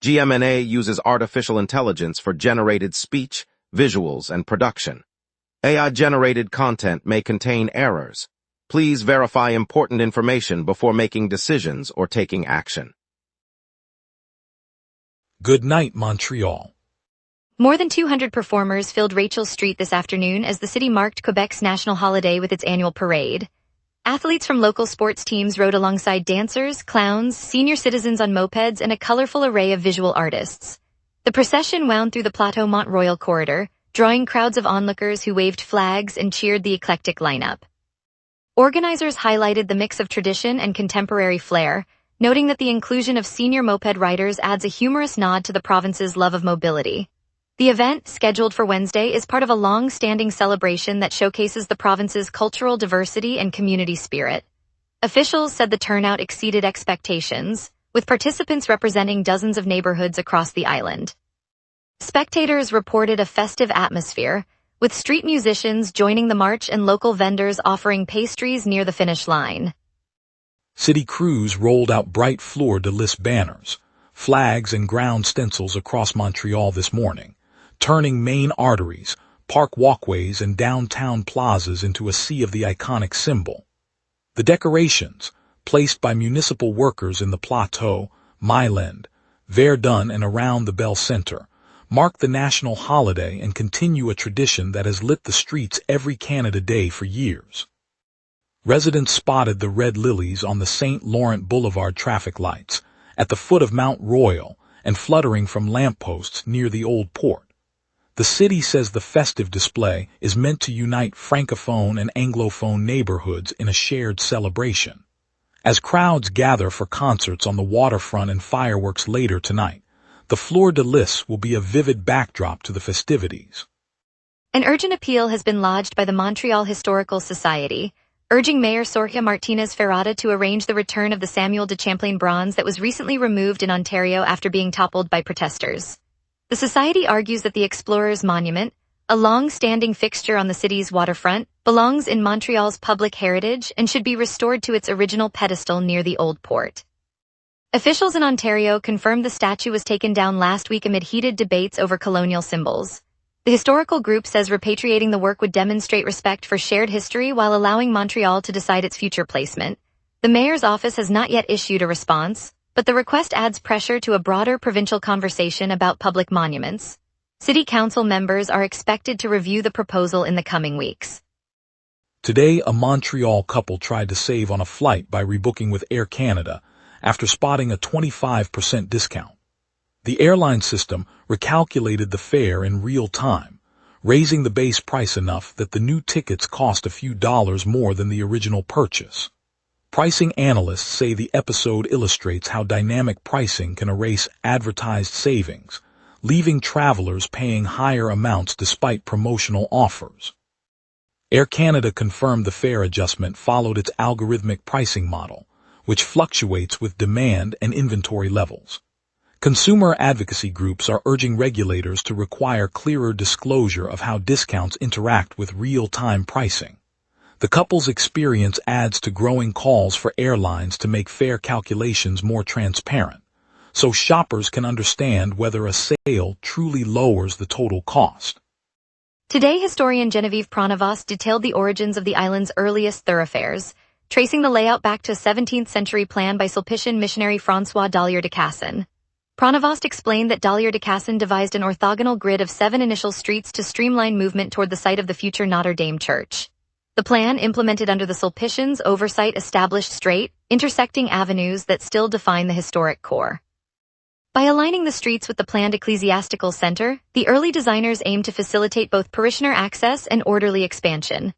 GMNA uses artificial intelligence for generated speech, visuals, and production. AI-generated content may contain errors. Please verify important information before making decisions or taking action. Good night, Montreal. More than 200 performers filled Rachel Street this afternoon as the city marked Quebec's national holiday with its annual parade. Athletes from local sports teams rode alongside dancers, clowns, senior citizens on mopeds, and a colorful array of visual artists. The procession wound through the Plateau Montreal corridor, drawing crowds of onlookers who waved flags and cheered the eclectic lineup. Organizers highlighted the mix of tradition and contemporary flair, noting that the inclusion of senior moped riders adds a humorous nod to the province's love of mobility. The event, scheduled for Wednesday, is part of a long-standing celebration that showcases the province's cultural diversity and community spirit. Officials said the turnout exceeded expectations, with participants representing dozens of neighborhoods across the island. Spectators reported a festive atmosphere, with street musicians joining the march and local vendors offering pastries near the finish line. City crews rolled out bright fleur-de-lis banners, flags, and ground stencils across Montreal this morning, turning main arteries, park walkways, and downtown plazas into a sea of the iconic symbol. The decorations, placed by municipal workers in the Plateau, Myland, Verdun, and around the Bell Center, mark the national holiday and continue a tradition that has lit the streets every Canada Day for years. Residents spotted the red lilies on the St. Laurent Boulevard traffic lights, at the foot of Mount Royal, and fluttering from lampposts near the Old Port. The city says the festive display is meant to unite Francophone and Anglophone neighborhoods in a shared celebration. As crowds gather for concerts on the waterfront and fireworks later tonight, the fleur-de-lis will be a vivid backdrop to the festivities. An urgent appeal has been lodged by the Montreal Historical Society, urging Mayor Sorja Martinez-Ferrada to arrange the return of the Samuel de Champlain bronze that was recently removed in Ontario after being toppled by protesters. The Society argues that the Explorers Monument, a long-standing fixture on the city's waterfront, belongs in Montreal's public heritage and should be restored to its original pedestal near the Old Port. Officials in Ontario confirmed the statue was taken down last week amid heated debates over colonial symbols. The historical group says repatriating the work would demonstrate respect for shared history while allowing Montreal to decide its future placement. The mayor's office has not yet issued a response, but the request adds pressure to a broader provincial conversation about public monuments. City council members are expected to review the proposal in the coming weeks. Today, a Montreal couple tried to save on a flight by rebooking with Air Canada after spotting a 25% discount. The airline system recalculated the fare in real time, raising the base price enough that the new tickets cost a few dollars more than the original purchase. Pricing analysts say the episode illustrates how dynamic pricing can erase advertised savings, leaving travelers paying higher amounts despite promotional offers. Air Canada confirmed the fare adjustment followed its algorithmic pricing model, which fluctuates with demand and inventory levels. Consumer advocacy groups are urging regulators to require clearer disclosure of how discounts interact with real-time pricing. The couple's experience adds to growing calls for airlines to make fare calculations more transparent, so shoppers can understand whether a sale truly lowers the total cost. Today, historian Genevieve Pronavos detailed the origins of the island's earliest thoroughfares, tracing the layout back to a 17th-century plan by Sulpician missionary François Dollier de Casson. Pronavos explained that Dollier de Casson devised an orthogonal grid of 7 initial streets to streamline movement toward the site of the future Notre Dame Church. The plan, implemented under the Sulpicians' oversight, established straight, intersecting avenues that still define the historic core. By aligning the streets with the planned ecclesiastical center, the early designers aimed to facilitate both parishioner access and orderly expansion.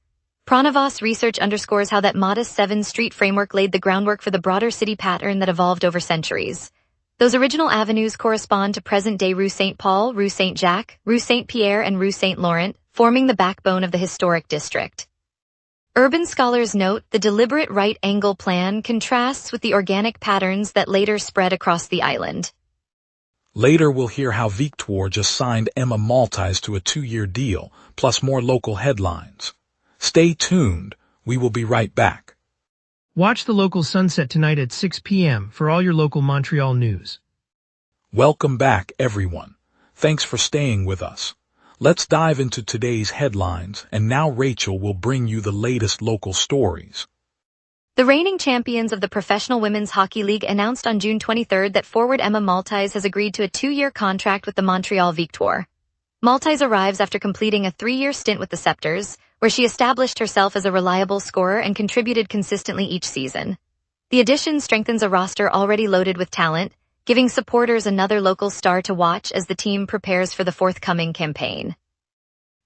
Pronavos' research underscores how that modest 7-street framework laid the groundwork for the broader city pattern that evolved over centuries. Those original avenues correspond to present-day Rue Saint-Paul, Rue Saint-Jacques, Rue Saint-Pierre, and Rue Saint-Laurent, forming the backbone of the historic district. Urban scholars note the deliberate right-angle plan contrasts with the organic patterns that later spread across the island. Later, we'll hear how Victoire just signed Emma Maltese to a 2-year deal, plus more local headlines. Stay tuned. We will be right back. Watch the local sunset tonight at 6 p.m. for all your local Montreal news. Welcome back, everyone. Thanks for staying with us. Let's dive into today's headlines, and now Rachel will bring you the latest local stories. The reigning champions of the Professional Women's Hockey League announced on June 23rd that forward Emma Maltais has agreed to a 2-year contract with the Montreal Victoire. Maltais arrives after completing a 3-year stint with the Scepters, where she established herself as a reliable scorer and contributed consistently each season. The addition strengthens a roster already loaded with talent, giving supporters another local star to watch as the team prepares for the forthcoming campaign.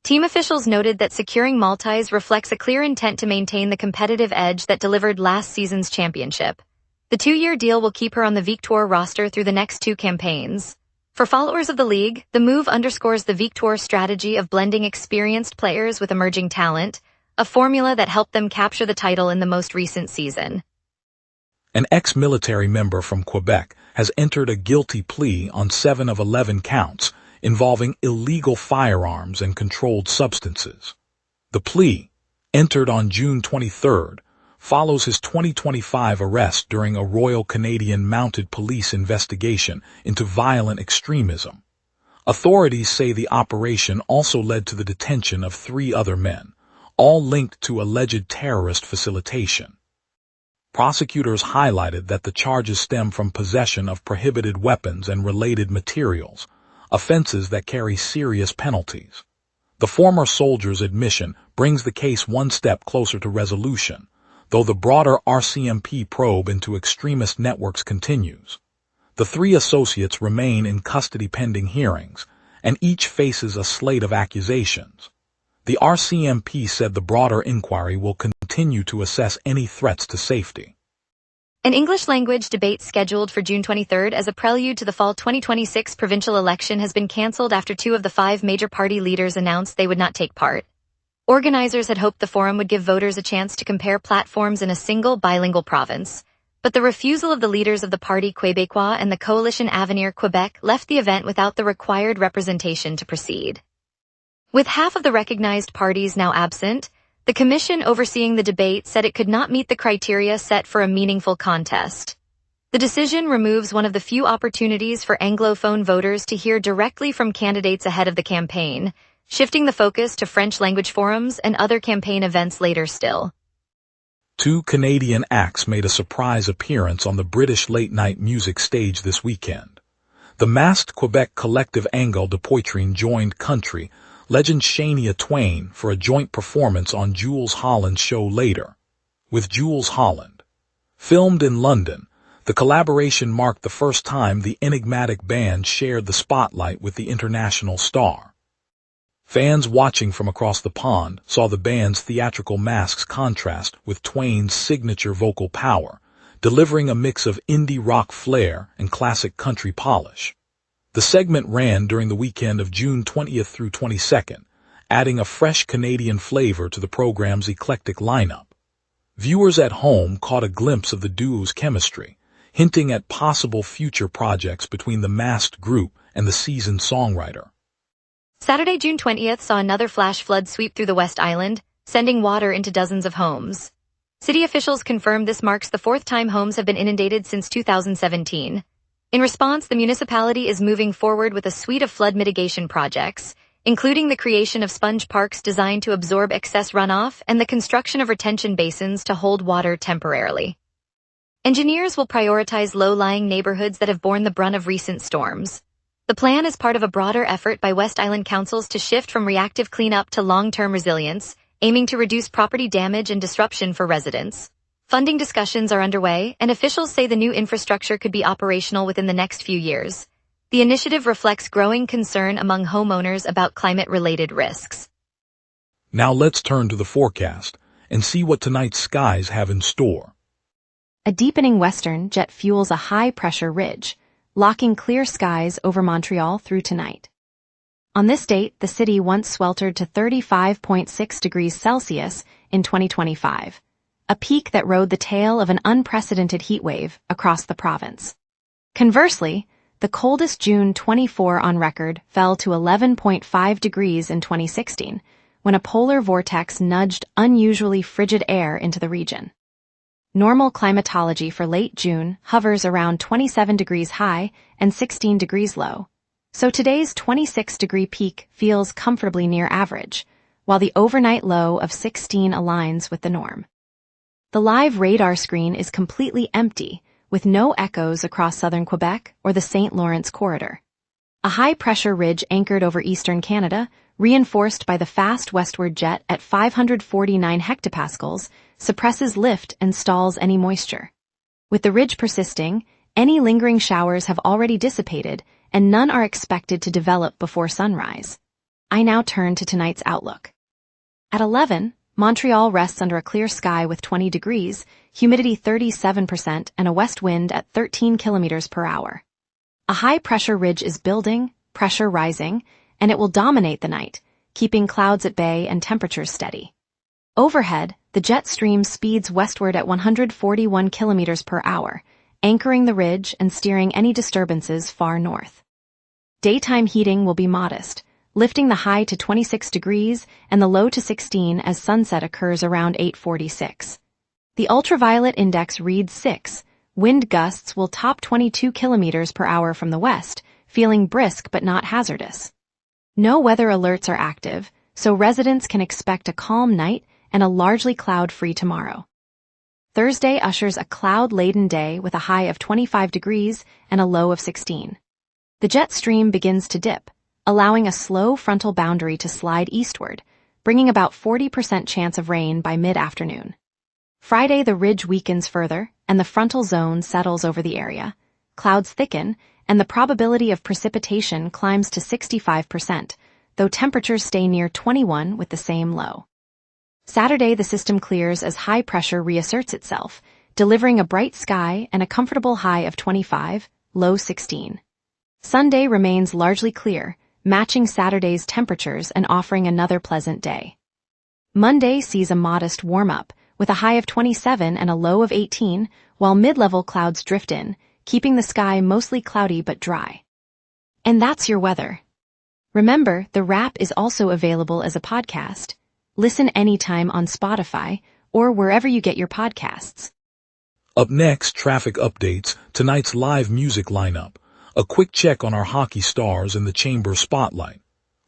Team officials noted that securing Maltais reflects a clear intent to maintain the competitive edge that delivered last season's championship. The 2-year deal will keep her on the Victoire roster through the next 2 campaigns. For followers of the league, the move underscores the Victoire strategy of blending experienced players with emerging talent, a formula that helped them capture the title in the most recent season. An ex-military member from Quebec has entered a guilty plea on 7 of 11 counts involving illegal firearms and controlled substances. The plea, entered on June 23rd, follows his 2025 arrest during a Royal Canadian Mounted Police investigation into violent extremism. Authorities say the operation also led to the detention of 3 other men, all linked to alleged terrorist facilitation. Prosecutors highlighted that the charges stem from possession of prohibited weapons and related materials, offenses that carry serious penalties. The former soldier's admission brings the case one step closer to resolution, though the broader RCMP probe into extremist networks continues. The 3 associates remain in custody pending hearings, and each faces a slate of accusations. The RCMP said the broader inquiry will continue to assess any threats to safety. An English-language debate scheduled for June 23rd as a prelude to the fall 2026 provincial election has been cancelled after 2 of the 5 major party leaders announced they would not take part. Organizers had hoped the forum would give voters a chance to compare platforms in a single bilingual province, but the refusal of the leaders of the Parti Québécois and the coalition Avenir Québec left the event without the required representation to proceed. With half of the recognized parties now absent, the commission overseeing the debate said it could not meet the criteria set for a meaningful contest. The decision removes one of the few opportunities for Anglophone voters to hear directly from candidates ahead of the campaign, shifting the focus to French-language forums and other campaign events later still. 2 Canadian acts made a surprise appearance on the British late-night music stage this weekend. The masked Quebec collective Angle de Poitrine joined country legend Shania Twain for a joint performance on Jules Holland's show Later, with Jules Holland. Filmed in London, the collaboration marked the first time the enigmatic band shared the spotlight with the international star. Fans watching from across the pond saw the band's theatrical masks contrast with Twain's signature vocal power, delivering a mix of indie rock flair and classic country polish. The segment ran during the weekend of June 20th through 22nd, adding a fresh Canadian flavor to the program's eclectic lineup. Viewers at home caught a glimpse of the duo's chemistry, hinting at possible future projects between the masked group and the seasoned songwriter. Saturday, June 20th saw another flash flood sweep through the West Island, sending water into dozens of homes. City officials confirmed this marks the 4th time homes have been inundated since 2017. In response, the municipality is moving forward with a suite of flood mitigation projects, including the creation of sponge parks designed to absorb excess runoff and the construction of retention basins to hold water temporarily. Engineers will prioritize low-lying neighborhoods that have borne the brunt of recent storms. The plan is part of a broader effort by West Island councils to shift from reactive cleanup to long-term resilience, aiming to reduce property damage and disruption for residents. Funding discussions are underway, and officials say the new infrastructure could be operational within the next few years. The initiative reflects growing concern among homeowners about climate-related risks. Now let's turn to the forecast and see what tonight's skies have in store. A deepening western jet fuels a high-pressure ridge, locking clear skies over Montreal through tonight. On this date, the city once sweltered to 35.6 degrees Celsius in 2025, a peak that rode the tail of an unprecedented heat wave across the province. Conversely, the coldest June 24 on record fell to 11.5 degrees in 2016, when a polar vortex nudged unusually frigid air into the region. Normal climatology for late June hovers around 27 degrees high and 16 degrees low, so today's 26-degree peak feels comfortably near average, while the overnight low of 16 aligns with the norm. The live radar screen is completely empty, with no echoes across southern Quebec or the St. Lawrence corridor. A high-pressure ridge anchored over eastern Canada, reinforced by the fast westward jet at 549 hectopascals, suppresses lift and stalls any moisture. With the ridge persisting, any lingering showers have already dissipated, and none are expected to develop before sunrise. I now turn to tonight's outlook. At 11, Montreal rests under a clear sky with 20 degrees, humidity 37%, and a west wind at 13 kilometers per hour. A high-pressure ridge is building, pressure rising, and it will dominate the night, keeping clouds at bay and temperatures steady. Overhead, the jet stream speeds westward at 141 kilometers per hour, anchoring the ridge and steering any disturbances far north. Daytime heating will be modest, lifting the high to 26 degrees and the low to 16 as sunset occurs around 8:46. The ultraviolet index reads 6. Wind gusts will top 22 kilometers per hour from the west, feeling brisk but not hazardous. No weather alerts are active, so residents can expect a calm night and a largely cloud-free tomorrow. Thursday ushers a cloud-laden day with a high of 25 degrees and a low of 16. The jet stream begins to dip, allowing a slow frontal boundary to slide eastward, bringing about 40% chance of rain by mid-afternoon. Friday, the ridge weakens further, and the frontal zone settles over the area. Clouds thicken, and the probability of precipitation climbs to 65%, though temperatures stay near 21 with the same low. Saturday, the system clears as high pressure reasserts itself, delivering a bright sky and a comfortable high of 25, low 16. Sunday remains largely clear, matching Saturday's temperatures and offering another pleasant day. Monday sees a modest warm-up, with a high of 27 and a low of 18, while mid-level clouds drift in, keeping the sky mostly cloudy but dry. And that's your weather. Remember, the wrap is also available as a podcast. Listen anytime on Spotify or wherever you get your podcasts. Up next, traffic updates, tonight's live music lineup, a quick check on our hockey stars in the Chamber Spotlight.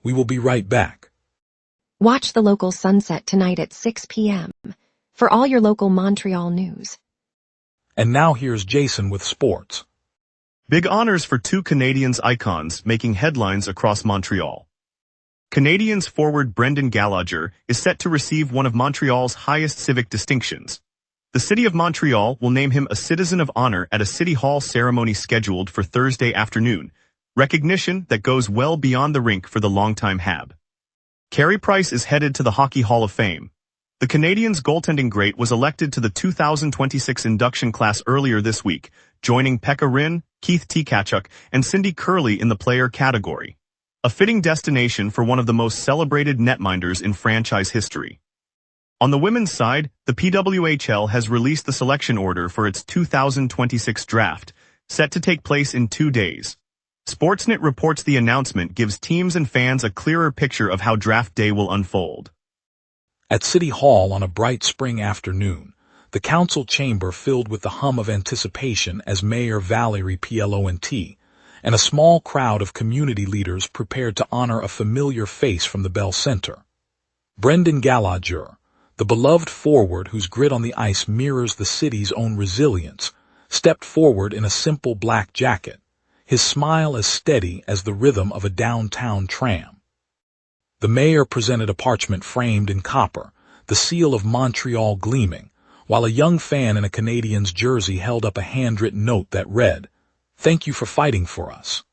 We will be right back. Watch the local sunset tonight at 6 p.m. for all your local Montreal news. And now here's Jason with sports. Big honors for two Canadiens icons making headlines across Montreal. Canadiens forward Brendan Gallagher is set to receive one of Montreal's highest civic distinctions. The City of Montreal will name him a Citizen of Honor at a City Hall ceremony scheduled for Thursday afternoon, recognition that goes well beyond the rink for the longtime Hab. Carey Price is headed to the Hockey Hall of Fame. The Canadiens' goaltending great was elected to the 2026 induction class earlier this week, joining Pekka Rinne, Keith Tkachuk, and Cindy Curley in the player category. A fitting destination for one of the most celebrated netminders in franchise history. On the women's side, the PWHL has released the selection order for its 2026 draft, set to take place in 2 days. Sportsnet reports the announcement gives teams and fans a clearer picture of how draft day will unfold. At City Hall on a bright spring afternoon, the council chamber filled with the hum of anticipation as Mayor Valerie Plante and a small crowd of community leaders prepared to honor a familiar face from the Bell Center. Brendan Gallagher, the beloved forward whose grit on the ice mirrors the city's own resilience, stepped forward in a simple black jacket, his smile as steady as the rhythm of a downtown tram. The mayor presented a parchment framed in copper, the seal of Montreal gleaming, while a young fan in a Canadiens jersey held up a handwritten note that read, "Thank you for fighting for us."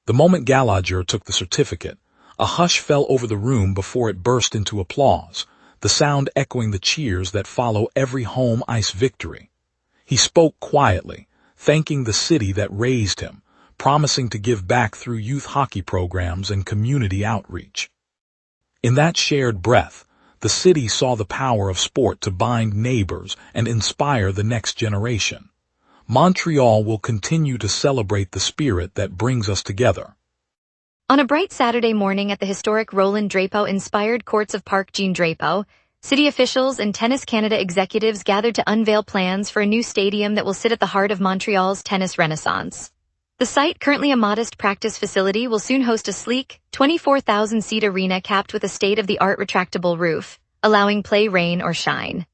The moment Gallagher took the certificate, a hush fell over the room before it burst into applause, the sound echoing the cheers that follow every home ice victory. He spoke quietly, thanking the city that raised him, promising to give back through youth hockey programs and community outreach. In that shared breath, the city saw the power of sport to bind neighbors and inspire the next generation. Montreal will continue to celebrate the spirit that brings us together. On a bright Saturday morning at the historic Roland Drapeau-inspired courts of Parc Jean Drapeau, City officials and Tennis Canada executives gathered to unveil plans for a new stadium that will sit at the heart of Montreal's tennis renaissance. The site, currently a modest practice facility, will soon host a sleek, 24,000-seat arena capped with a state-of-the-art retractable roof, allowing play rain or shine.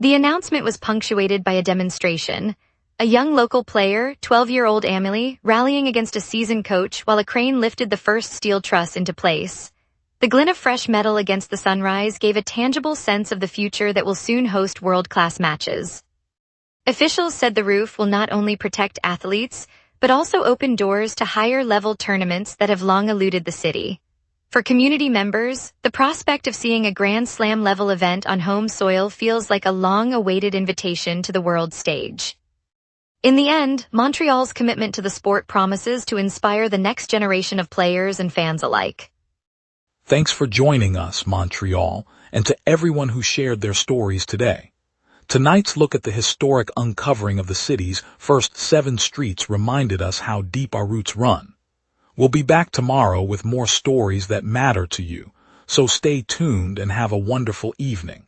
The announcement was punctuated by a demonstration, a young local player, 12-year-old Amelie, rallying against a seasoned coach while a crane lifted the first steel truss into place. The glint of fresh metal against the sunrise gave a tangible sense of the future that will soon host world-class matches. Officials said the roof will not only protect athletes, but also open doors to higher-level tournaments that have long eluded the city. For community members, the prospect of seeing a Grand Slam-level event on home soil feels like a long-awaited invitation to the world stage. In the end, Montreal's commitment to the sport promises to inspire the next generation of players and fans alike. Thanks for joining us, Montreal, and to everyone who shared their stories today. Tonight's look at the historic uncovering of the city's first 7 streets reminded us how deep our roots run. We'll be back tomorrow with more stories that matter to you, so stay tuned and have a wonderful evening.